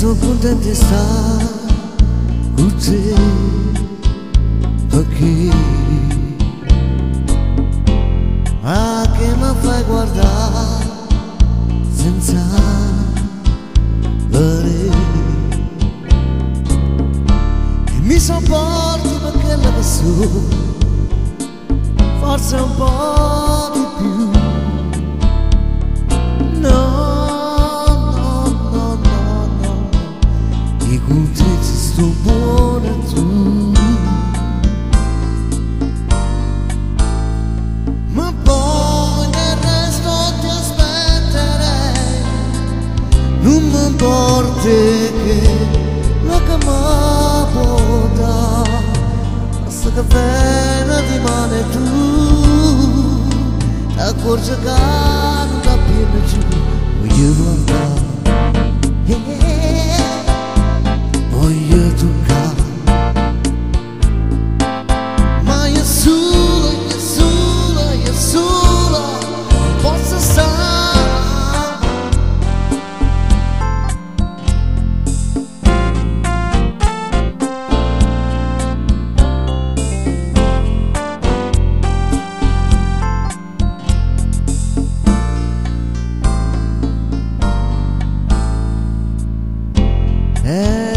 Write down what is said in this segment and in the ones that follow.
sono contento di stare con te, perché che mi fai guardare senza vedere, e mi sopporti perché la persona forse un po' di più. E con te ci sto buona tu, ma poi nel resto ti aspetterei. Non mi importa che la chiamavo da, basta che pena di mane tu, ti accorgi che non da pieno giù, voglio guardare. Voglio toccare, ma io sola, non posso stare.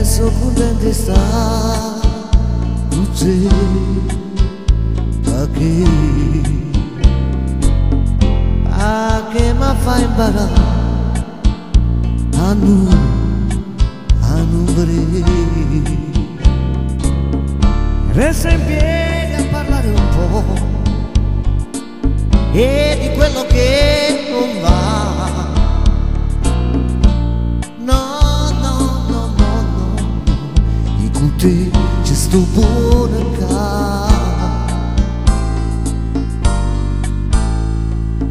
Sono contento di stare con te, perché mi fa imparare a non vedere. Resta in piedi a parlare un po' e di quello che non va. Con te ci sto buona qua,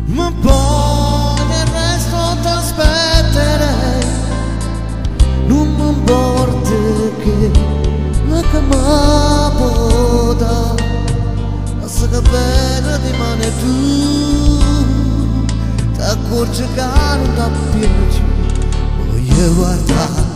ma poi nel resto ti aspetterei. Non mi importa che la chiamavo da, basta che pena di mane tu, ti accorgi che non da pieno giù, voglio guardare.